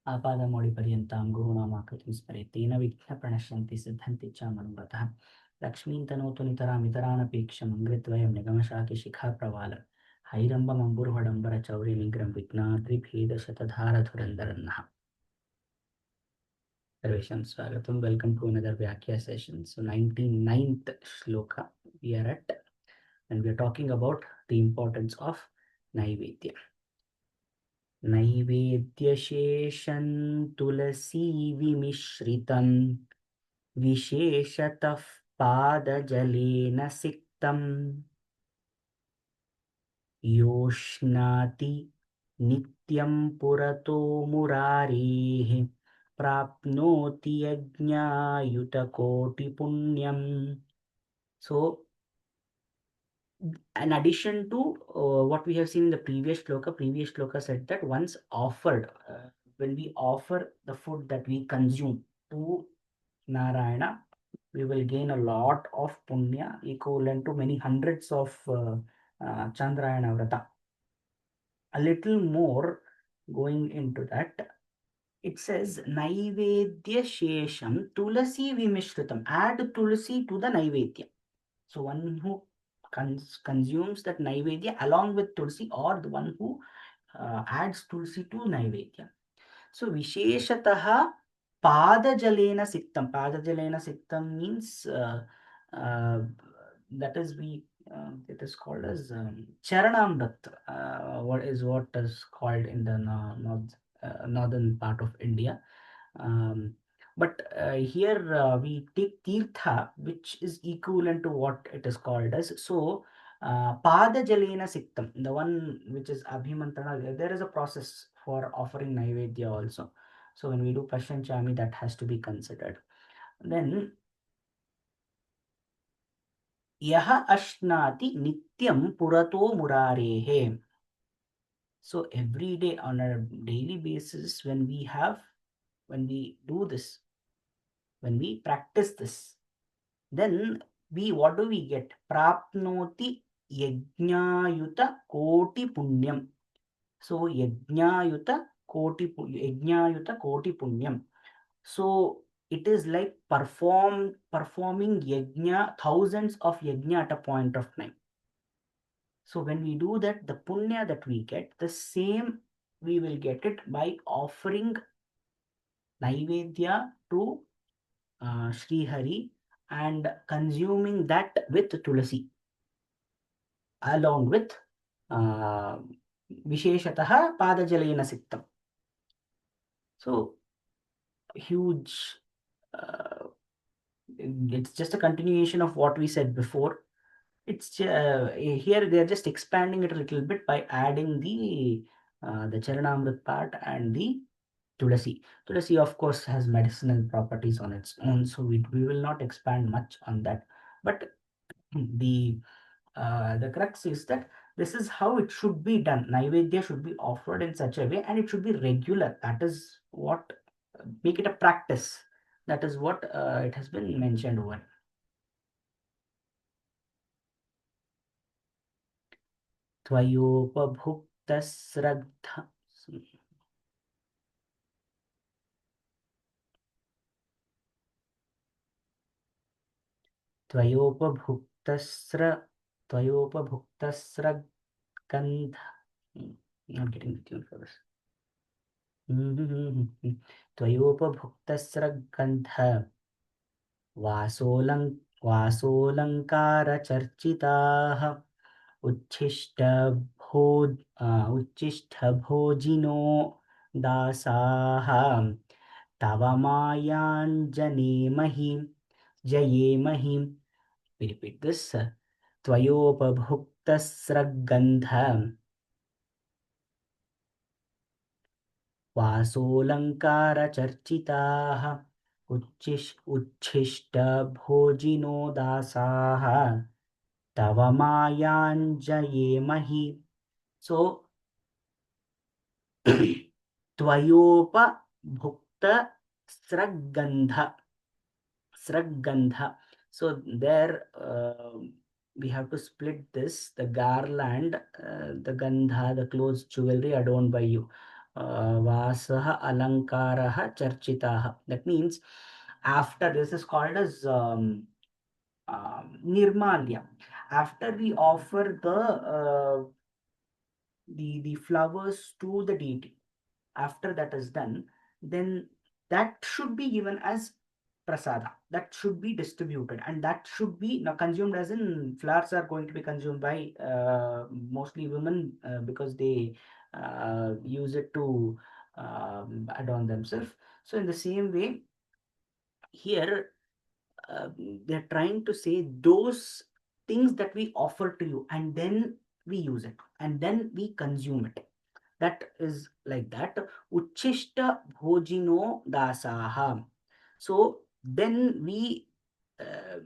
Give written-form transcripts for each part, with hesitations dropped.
आपादमौलिपर्यन्तां गुरूणामाकृतिं स्मरेत् तेन विघ्नप्रणश्यन्ति सिद्धन्ति च मनोरथः। लक्ष्मीं तनोतु नितरामितरानपेक्षं मृद्वयं निगमशाकिशिखाप्रवाल हैरम्बमम्बुर्वडम्बरचौर्यनिग्रं विघ्नाद्रिभेदशतधारधुरन्धरन्नः। Sarvesham Swagatam. Welcome to another Vyakhya session. So 99th shloka we are at, and we are talking about the importance of Naivedya. नैवेद्यशेषं तुलसी विमिश्रितं विशेषतः पादजलेन सिक्तं योष्णाति नित्यं पुरतो मुरारेः प्राप्नोति यज्ञायुतकोटिपुण्यम्. So in addition to what we have seen in the previous shloka said that once offered, when we offer the food that we consume to Narayana, we will gain a lot of punya equivalent to many hundreds of Chandrayana Vrata. A little more going into that, it says Naivedya Shesham Tulasi Vimishritam. Add Tulasi to the Naivedya. So one who consumes that Naivedya along with Tulsi, or the one who adds Tulsi to Naivedya. So Visheshataha Padajalena Siktam. Padajalena Siktam means that is it is called as Charanamrit. What is called in the northern part of India. But here we take Tirtha, which is equivalent to what it is called as. So Pada Jalena Siktam, the one which is Abhimantana, there is a process for offering Naivedya also. So when we do Pashanchami, that has to be considered. Then Yaha Ashnati Nityam Purato Murarehe. So every day, on a daily basis, when we do this, when we practice this, then what do we get? Prapnoti yajnayuta koti punyam. So yajnayuta koti punyam. So it is like performing yajna, thousands of yajna at a point of time. So when we do that, the punya that we get, the same we will get it by offering Naivedya to Shri Hari and consuming that with Tulasi along with Visheshataha Padajalena Siktam. So huge, it's just a continuation of what we said before. It's here they're just expanding it a little bit by adding the Charanamrit part and the Tulasi. Tulasi, of course, has medicinal properties on its own, so we will not expand much on that. But the crux is that this is how it should be done. Naivedya should be offered in such a way, and it should be regular. That is what make it a practice. That is what it has been mentioned over. Tvayopabhuktasraddha. Tvayopabhuktasragandha. Not getting the tune for this. Tvayopabhuktasragandha वासोऽलङ्कारचर्चिताः उच्छिष्टभोजिनो दासाः तव मायाञ्जनेमहि जयेमहि. We repeat this. त्वयोपभुक्तस्रग्गन्ध वासोऽलङ्कारचर्चिताः उच्छिष्टभोजिनो दासाः तव मायाञ्जयेमहि. So Tvayopabhukta So there we have to split this, the garland, the gandha, the clothes, jewelry adorned by you. Vasaha alankaraha charchitaha. That means after this is called as nirmalya. After we offer the flowers to the deity, after that is done, then that should be given as prasada, that should be distributed, and that should be now consumed, as in flowers are going to be consumed by mostly women, because they use it to adorn themselves. So in the same way here, uh, they're trying to say those things that we offer to you, and then we use it, and then we consume it. That is like that. Uchishta bhojino dasaha. So then we, uh,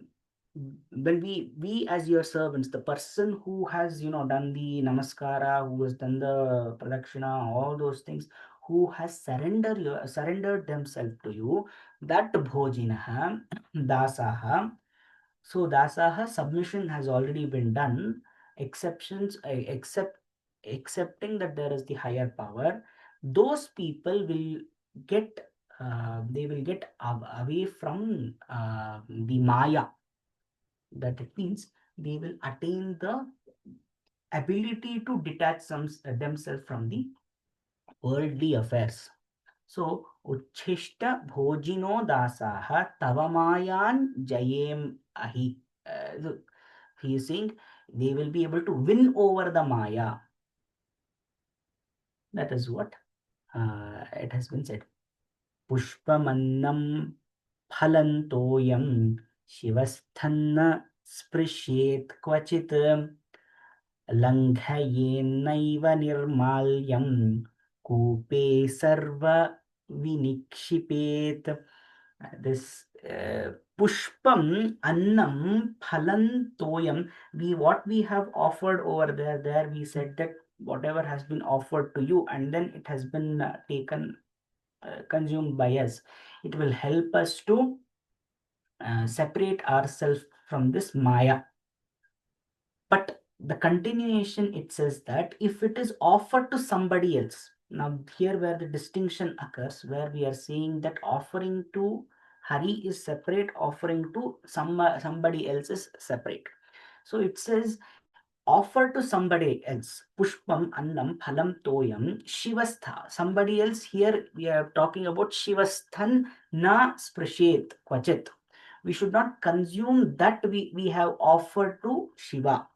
when we as your servants, the person who has done the namaskara, who has done the pradakshina, all those things, who has surrendered themselves to you, that bhojinaha dasaha. So dasaha, submission has already been done. Exceptions, accepting that there is the higher power, those people will get, they will get away from the maya. That it means they will attain the ability to detach themselves from the worldly affairs. So uchishta bhojino dasaha tavamayan jayem ahi. So he is saying they will be able to win over the maya. That is what it has been said. Pushpamannam phalantoyam shivasthanna sprishet kvachit लङ्घयेन्नैव निर्माल्यं coupe serve विनिक्षिपेत्. This pushpam annam phalam toyam, we what we have offered over there we said that whatever has been offered to you and then it has been taken, consumed by us, it will help us to separate ourselves from this maya. But the continuation, it says that if it is offered to somebody else, now here where the distinction occurs, where we are saying that offering to Hari is separate, offering to somebody else is separate. So it says offer to somebody else, pushpam annam phalam toyam shivastha, somebody else. Here we are talking about shivasthan na sprashet kvachit. We should not consume that we have offered to Shiva,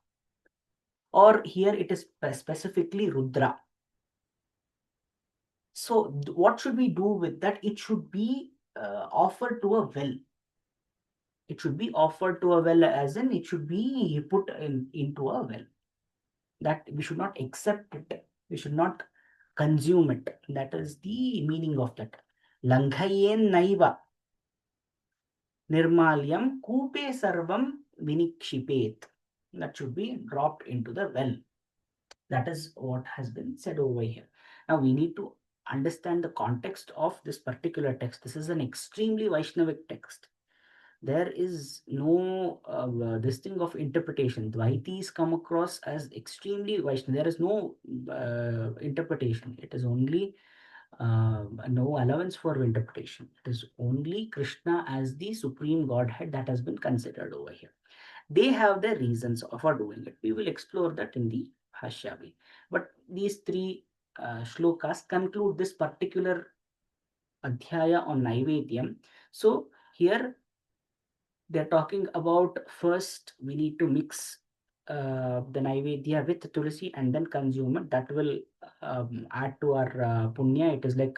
or here it is specifically Rudra. So what should we do with that? It should be offered to a well. It should be offered to a well, as in it should be put into a well. That we should not accept it. We should not consume it. That is the meaning of that. Langhayen naiva nirmalyam kupe sarvam vinikshipet. That should be dropped into the well. That is what has been said over here. Now we need to understand the context of this particular text. This is an extremely Vaishnavic text. There is no this thing of interpretation. Dvaitis come across as extremely Vaishnav. There is no interpretation. It is only no allowance for interpretation. It is only Krishna as the supreme Godhead that has been considered over here. They have their reasons for doing it. We will explore that in the Bhashyavi. But these three shlokas conclude this particular adhyaya on Naivedyam. So here they're talking about, first we need to mix the Naivedya with Tulsi and then consume it. That will add to our punya. It is like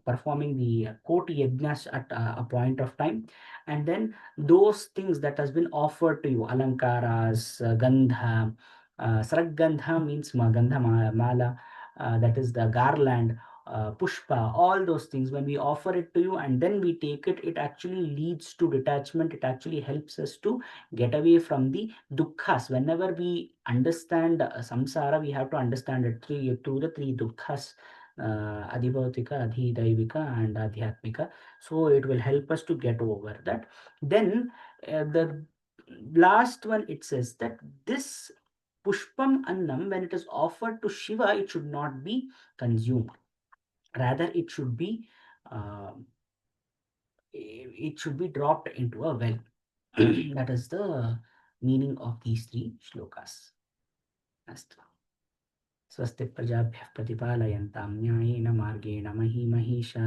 performing the koti yajnas at a point of time. And then those things that has been offered to you, alankaras, gandha, saragandha means mala, that is the garland, pushpa, all those things. When we offer it to you and then we take it, it actually leads to detachment. It actually helps us to get away from the dukkhas. Whenever we understand samsara, we have to understand it through the three dukkhas, adhibhautika, adhidaivika, and adhyatmika. So it will help us to get over that. Then the last one, it says that this pushpam annam, when it is offered to Shiva, it should not be consumed. Rather, it should be dropped into a well. That is the meaning of these three shlokas. Astu. स्वस्ति प्रजाभ्यः प्रतिपालयन्तां न्यायेन मार्गेण मही महिषा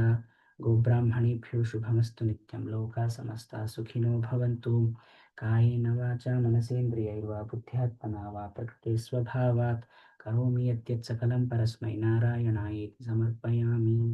गोब्राह्मणेभ्यो शुभमस्तु नित्यं लोकाः समस्ताः सुखिनो भवन्तु कायेन वाचा मनसेन्द्रियैर्वा बुद्ध्यात्मना वा प्रकृते स्वभावात् करोमि यद्यत् सकलं परस्मै नारायणायेति समर्पयामि।